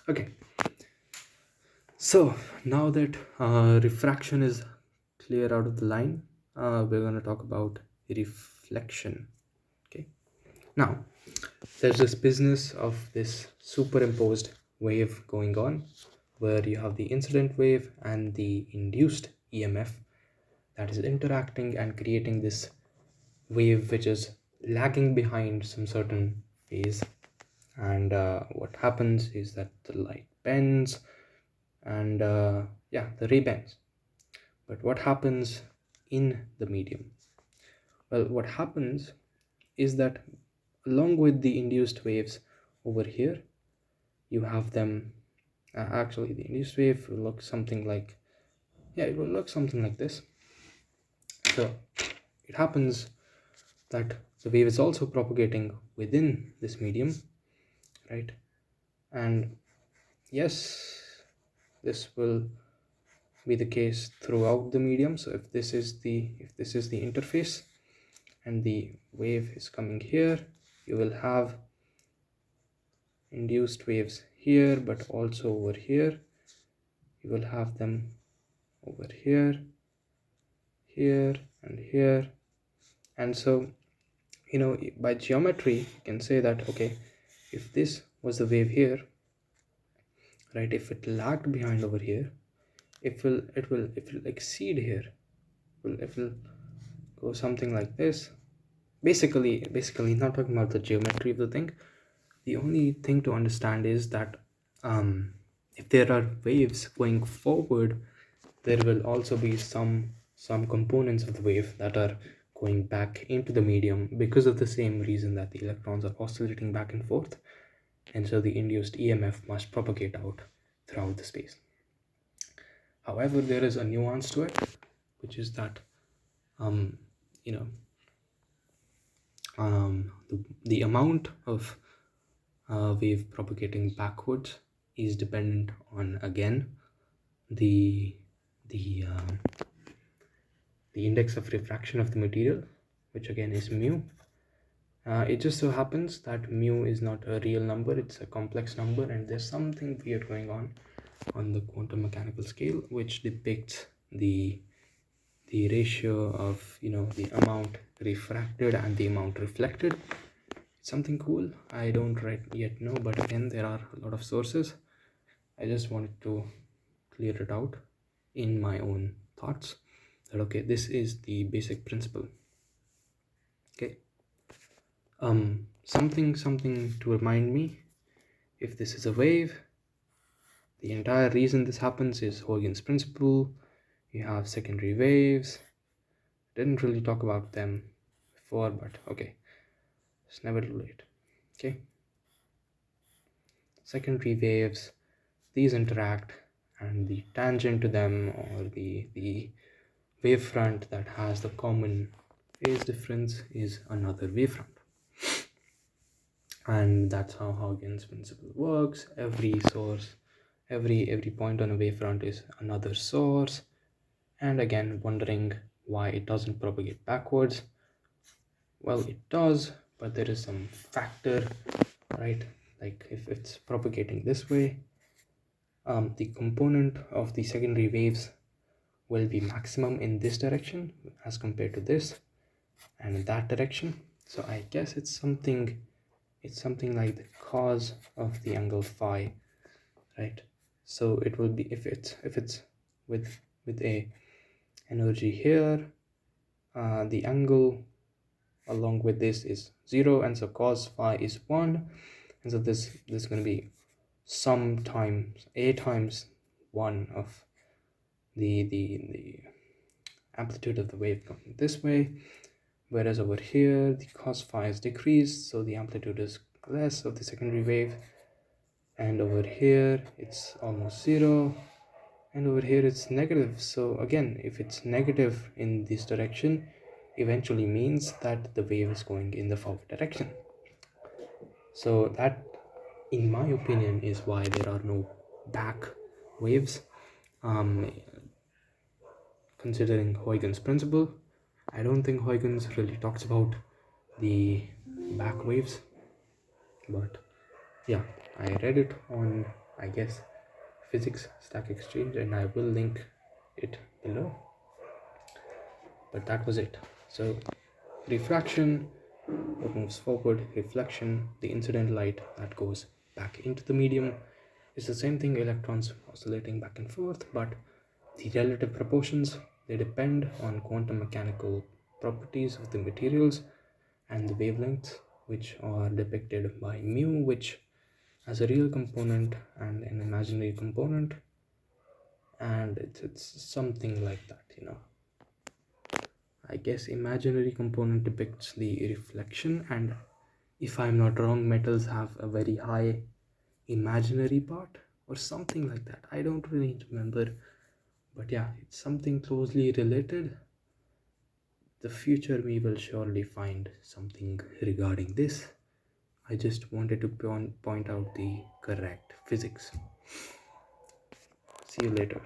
Okay, so now that refraction is clear out of the line, we're going to talk about reflection. Okay, now there's this business of this superimposed wave going on where you have the incident wave and the induced EMF that is interacting and creating this wave which is lagging behind some certain phase. And what happens is that the light bends and yeah, the ray bends. But what happens in the medium? Well, what happens is that along with the induced waves over here, you have them actually the induced wave will look something like, yeah, it will look something like this. So it happens that the wave is also propagating within this medium, right? And yes, this will be the case throughout the medium. So if this is the interface and the wave is coming here, you will have induced waves here, but also over here. You will have them over here, here, and here. And so, by geometry, you can say that, okay, if this was the wave here, right, if it lagged behind over here, it will exceed here. It will go something like this. Basically, not talking about the geometry of the thing. The only thing to understand is that if there are waves going forward, there will also be some components of the wave that are going back into the medium because of the same reason that the electrons are oscillating back and forth, and so the induced EMF must propagate out throughout the space. However, there is a nuance to it, which is that um, you know the amount of wave propagating backwards is dependent on, again, the the uh, the index of refraction of the material, which again is mu. It just so happens that mu is not a real number, it's a complex number, and there's something weird going on the quantum mechanical scale, which depicts the ratio of the amount refracted and the amount reflected. It's something cool. I don't right yet know, but again, there are a lot of sources. I just wanted to clear it out in my own thoughts that okay, this is the basic principle. Okay, something to remind me, if this is a wave, the entire reason this happens is Huygens principle. You have secondary waves. Didn't really talk about them before, but okay, it's never too late. Okay, secondary waves, these interact, and the tangent to them, or the wavefront that has the common phase difference, is another wavefront. And that's how Huygens principle works. Every source, every point on a wavefront is another source. And again, wondering why it doesn't propagate backwards. Well, it does, but there is some factor, right? Like if it's propagating this way, the component of the secondary waves will be maximum in this direction as compared to this and in that direction. So I guess it's something like the cos of the angle phi, right? So it will be, if it's with a energy here, the angle along with this is 0, and so cos phi is 1, and so this is going to be some times a times 1 of the amplitude of the wave going this way, whereas over here the cos phi is decreased, so the amplitude is less of the secondary wave, and over here it's almost 0, and over here it's negative. So again, if it's negative in this direction, eventually means that the wave is going in the forward direction. So that, in my opinion, is why there are no back waves. Considering Huygens principle, I don't think Huygens really talks about the back waves, but yeah, I read it on I guess, physics stack exchange, and I will link it below. But that was it. So refraction, what moves forward, reflection, the incident light that goes back into the medium, is the same thing, electrons oscillating back and forth, but the relative proportions, they depend on quantum mechanical properties of the materials and the wavelengths, which are depicted by mu, which has a real component and an imaginary component, and it's something like that, you know. I guess imaginary component depicts the reflection, and if I'm not wrong, metals have a very high imaginary part or something like that. I don't really remember, but yeah, it's something closely related. The future me will surely find something regarding this. I just wanted to point out the correct physics. See you later.